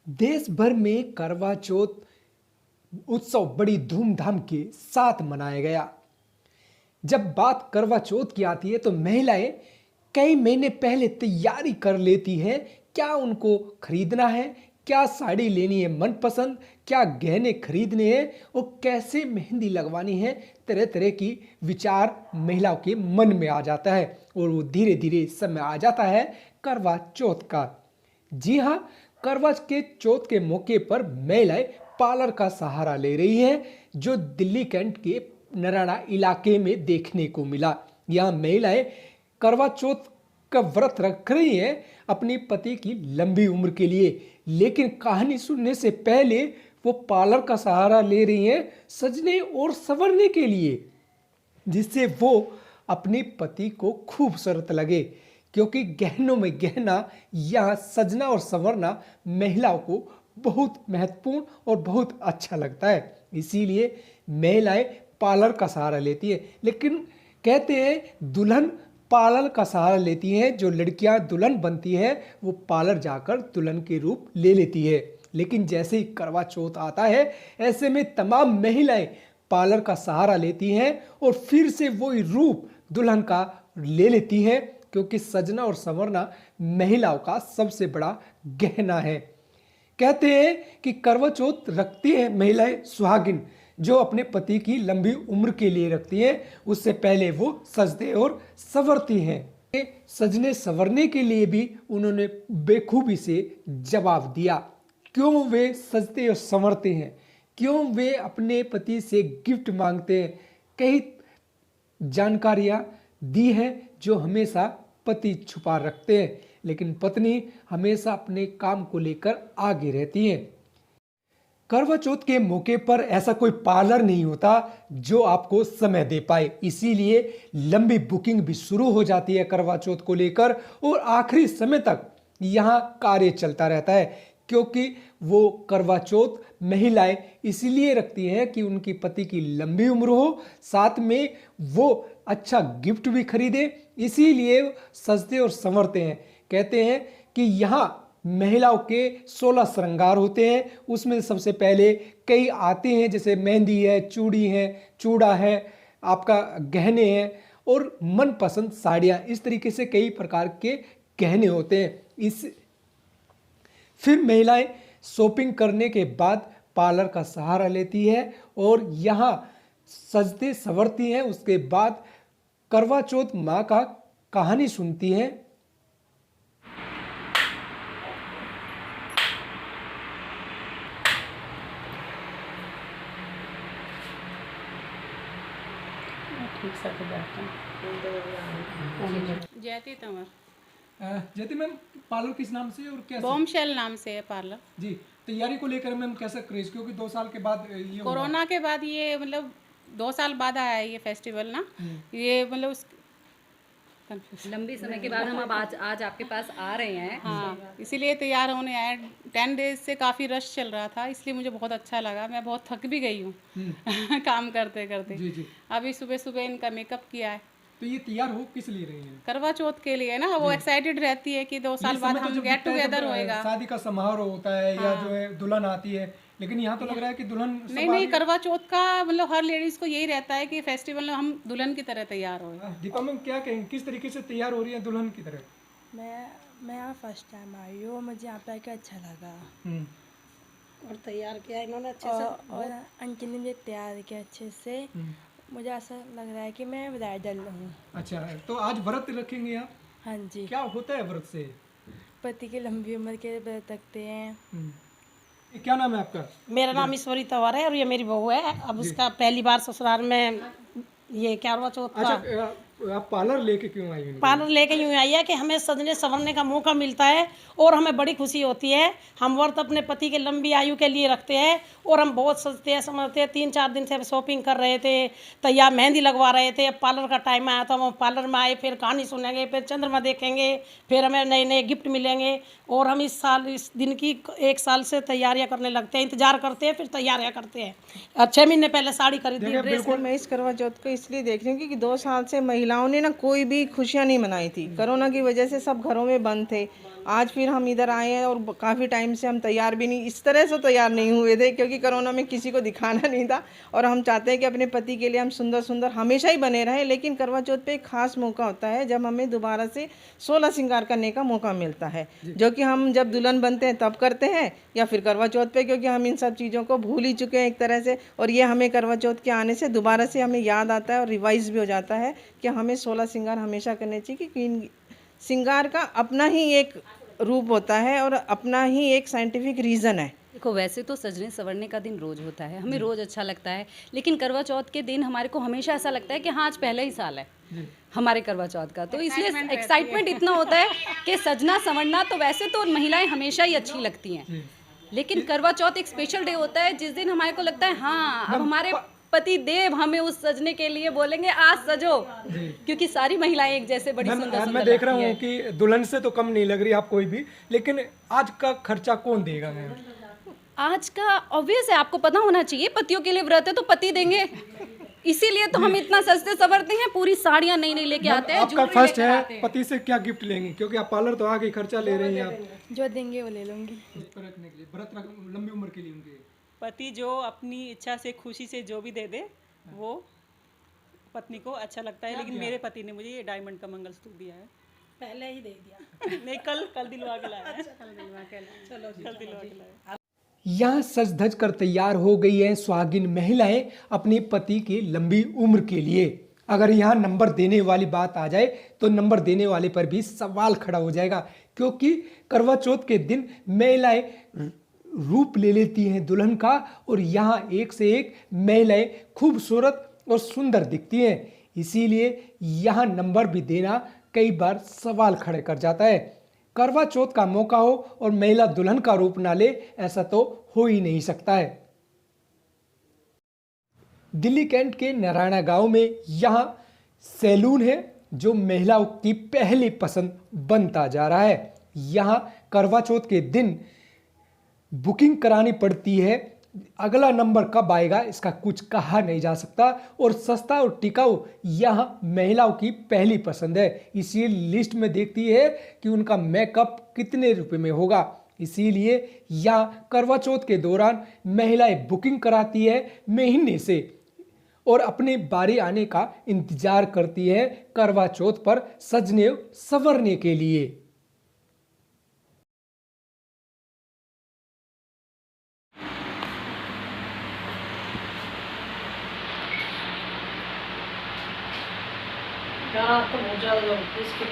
देश भर में करवा चौथ उत्सव बड़ी धूमधाम के साथ मनाया गया। जब बात करवा चौथ की आती है तो महिलाएं कई महीने पहले तैयारी कर लेती हैं। क्या उनको खरीदना है, क्या साड़ी लेनी है मनपसंद, क्या गहने खरीदने हैं और कैसे मेहंदी लगवानी है, तरह तरह की विचार महिलाओं के मन में आ जाता है और वो धीरे धीरे समय आ जाता है करवा चौथ का। जी हाँ, करवा के चौथ के मौके पर महिलाएं पार्लर का सहारा ले रही हैं, जो दिल्ली कैंट के नराना इलाके में देखने को मिला। यहाँ महिलाएं करवा चौथ का व्रत रख रही हैं अपने पति की लंबी उम्र के लिए, लेकिन कहानी सुनने से पहले वो पार्लर का सहारा ले रही हैं सजने और संवरने के लिए, जिससे वो अपने पति को खूबसूरत लगे। क्योंकि गहनों में गहना, यहाँ सजना और संवरना महिलाओं को बहुत महत्वपूर्ण और बहुत अच्छा लगता है, इसीलिए महिलाएं पार्लर का सहारा लेती है। लेकिन कहते हैं दुल्हन पार्लर का सहारा लेती हैं, जो लड़कियां दुल्हन बनती है वो पार्लर जाकर दुल्हन के रूप ले लेती है। लेकिन जैसे ही करवा चौथ आता है, ऐसे में तमाम महिलाएं पार्लर का सहारा लेती हैं और फिर से वही रूप दुल्हन का ले लेती हैं, क्योंकि सजना और संवरना महिलाओं का सबसे बड़ा गहना है। कहते हैं कि करवा चौथ रखती है महिलाएं सुहागिन, जो अपने पति की लंबी उम्र के लिए रखती हैं। उससे पहले वो सजते और संवरती हैं। सजने संवरने के लिए भी उन्होंने बेखूबी से जवाब दिया। क्यों वे सजते और संवरते हैं, क्यों वे अपने पति से गिफ्ट मांगते हैं, कई जानकारियां दी हैं जो हमेशा पति छुपा रखते हैं, लेकिन पत्नी हमेशा अपने काम को लेकर आगे रहती है। करवा चौथ के मौके पर ऐसा कोई पार्लर नहीं होता जो आपको समय दे पाए, इसीलिए लंबी बुकिंग भी शुरू हो जाती है करवा चौथ को लेकर और आखिरी समय तक यहाँ कार्य चलता रहता है। क्योंकि वो करवा चौथ महिलाएं इसलिए रखती हैं कि उनकी पति की लंबी उम्र हो, साथ में वो अच्छा गिफ्ट भी खरीदे, इसीलिए सजते और संवरते हैं। कहते हैं कि यहाँ महिलाओं के 16 श्रृंगार होते हैं, उसमें सबसे पहले कई आते हैं, जैसे मेहंदी है, चूड़ी है, चूड़ा है, आपका गहने हैं और मनपसंद साड़ियाँ। इस तरीके से कई प्रकार के गहने होते हैं। फिर महिलाएं शॉपिंग करने के बाद पार्लर का सहारा लेती है और यहाँ सजते संवरती हैं। उसके बाद करवा चौथ माँ का कहानी सुनती हैं। जयती तंवर। जयती मैम, पार्लर किस नाम से और कैसे? बॉम्बशेल नाम से है पार्लर जी। तैयारी को लेकर मैम कैसा क्रेज, क्योंकि 2 साल के बाद ये कोरोना के बाद, ये मतलब 2 साल बाद आया है ये फेस्टिवल ना। ये मतलब लंबी समय के बाद हम अब आज आपके पास आ रहे हैं। हाँ, इसीलिए तैयार होने आए। 10 डेज से काफ़ी रश चल रहा था, इसलिए मुझे बहुत अच्छा लगा। मैं बहुत थक भी गई हूँ काम करते करते। जी जी। अभी सुबह सुबह इनका मेकअप किया है। तो ये तैयार हो किस लिए रही है? करवा चौथ के लिए ना। वो एक्साइटेड रहती है कि 2 साल बाद हम गेट टुगेदर होएगा। शादी का समारोह होता है या जो है दुल्हन आती है, लेकिन यहाँ तो लग रहा है कि दुल्हन नहीं, करवा चौथ का मतलब हर लेडीज को यही रहता है कि फेस्टिवल में हम दुल्हन की तरह तैयार हो। दीपा मैम क्या कहेंगे, किस तरीके से तैयार हो रही है दुल्हन की तरह? मैं यहाँ फर्स्ट टाइम आई हूँ, मुझे यहाँ पे आके अच्छा लगा और तैयार किया इन्होंने अच्छे से और आंटी ने मुझे तैयार किया अच्छे से। मुझे ऐसा लग रहा है कि मैं ब्राइडल हूँ। अच्छा, तो आज व्रत रखेंगे आप? हाँ जी। क्या होता है व्रत से? पति की लंबी उम्र के व्रत रखते हैं। क्या नाम है आपका? मेरा नाम ईश्वरी तंवर है और ये मेरी बहू है। अब उसका पहली बार ससुराल में ये करवा चौथ का। अच्छा, आप पार्लर लेके क्यों आई हैं? पार्लर लेके यूँ आई है कि हमें सजने संवरने का मौका मिलता है और हमें बड़ी खुशी होती है। हम व्रत अपने पति के लंबी आयु के लिए रखते हैं और हम बहुत सजते हैं संवरते हैं। 3-4 दिन से हम शॉपिंग कर रहे थे, तैयार मेहंदी लगवा रहे थे। अब पार्लर का टाइम आया तो हम पार्लर में आए, फिर कहानी सुनेंगे, फिर चंद्रमा देखेंगे, फिर हमें नए नए गिफ्ट मिलेंगे। और हम इस दिन की 1 साल से तैयारियां करने लगते हैं, इंतजार करते हैं, फिर तैयारियां करते हैं। और 6 महीने पहले साड़ी खरीदी। बिल्कुल, मैं इस करवा चौथ को इसलिए देख रही हूँ क्योंकि 2 साल से महिलाओं ने ना कोई भी खुशियाँ नहीं मनाई थी। कोरोना की वजह से सब घरों में बंद थे, आज फिर हम इधर आए हैं और काफ़ी टाइम से हम तैयार भी नहीं, इस तरह से तैयार नहीं हुए थे, क्योंकि कोरोना में किसी को दिखाना नहीं था। और हम चाहते हैं कि अपने पति के लिए हम सुंदर सुंदर हमेशा ही बने रहें। लेकिन करवा चौथ पे एक खास मौका होता है जब हमें दोबारा से 16 श्रृंगार करने का मौका मिलता है, जो कि हम जब दुल्हन बनते हैं तब करते हैं या फिर करवा चौथ पे, क्योंकि हम इन सब चीज़ों को भूल ही चुके हैं एक तरह से। और ये हमें करवा चौथ के आने से दोबारा से हमें याद आता है और रिवाइज भी हो जाता है कि हमें 16 श्रृंगार हमेशा करने चाहिए, क्योंकि श्रृंगार का अपना ही एक रूप होता है और अपना ही एक साइंटिफिक रीज़न है। देखो, वैसे तो सजने संवरने का दिन रोज होता है, हमें रोज अच्छा लगता है, लेकिन करवा चौथ के दिन हमारे को हमेशा ऐसा लगता है कि हाँ आज पहला ही साल है हमारे करवा चौथ का, तो इसलिए एक्साइटमेंट इतना होता है कि सजना संवरना तो वैसे तो महिलाएं हमेशा ही अच्छी लगती हैं, लेकिन करवा चौथ एक स्पेशल डे होता है जिस दिन हमारे को लगता है हाँ अब हमारे पति देव हमें उस सजने के लिए बोलेंगे आज सजो, क्योंकि सारी महिलाएं एक जैसे बड़ी सुंदर सुंदर मैं देख रहा हूँ कि दुल्हन से तो कम नहीं लग रही आप कोई भी, लेकिन आज का खर्चा कौन देगा मैम? आज का ऑब्वियस है, आपको पता होना चाहिए, पतियों के लिए व्रत है तो पति देंगे, इसीलिए तो हम इतना सस्ते संवरते हैं, पूरी साड़ियां नई नई लेके आते हैं। आपका फर्स्ट है, पति से क्या गिफ्ट लेंगे, क्योंकि आप पार्लर तो आगे खर्चा ले रही हैं आप? जो देंगे वो ले लूँगी। रखने के लिए, व्रत लंबी उम्र के लिए उनके पति जो अपनी इच्छा से खुशी से जो भी दे दे वो पत्नी को अच्छा लगता है। लेकिन मेरे पति ने मुझे ये डायमंड का मंगलसूत्र दिया है। पहले ही दे दिया। नहीं, कल दिलवा के लाया है। कल दिलवा के लाया। यहाँ सज धज कर तैयार हो गई है सुहागिन महिलाएं अपने पति की लंबी उम्र के लिए। अगर यहाँ नंबर देने वाली बात आ जाए तो नंबर देने वाले पर भी सवाल खड़ा हो जाएगा, क्योंकि करवा चौथ के दिन महिलाएं रूप ले लेती हैं दुल्हन का, और यहाँ एक से एक महिलाएं खूबसूरत और सुंदर दिखती हैं। इसीलिए यहाँ नंबर भी देना कई बार सवाल खड़े कर जाता है। करवा चौथ का मौका हो और महिला दुल्हन का रूप ना ले, ऐसा तो हो ही नहीं सकता है। दिल्ली कैंट के नारायणा गांव में यहाँ सैलून है जो महिलाओं की पहली पसंद बनता जा रहा है। यहाँ करवा चौथ के दिन बुकिंग करानी पड़ती है, अगला नंबर कब आएगा इसका कुछ कहा नहीं जा सकता, और सस्ता और टिकाऊ यहाँ महिलाओं की पहली पसंद है। इसी लिस्ट में देखती है कि उनका मेकअप कितने रुपए में होगा। इसीलिए यहाँ करवा चौथ के दौरान महिलाएं बुकिंग कराती है महीने से, और अपनी बारी आने का इंतजार करती है करवा चौथ पर सजने संवरने के लिए। तो बहुत ज्यादा इसको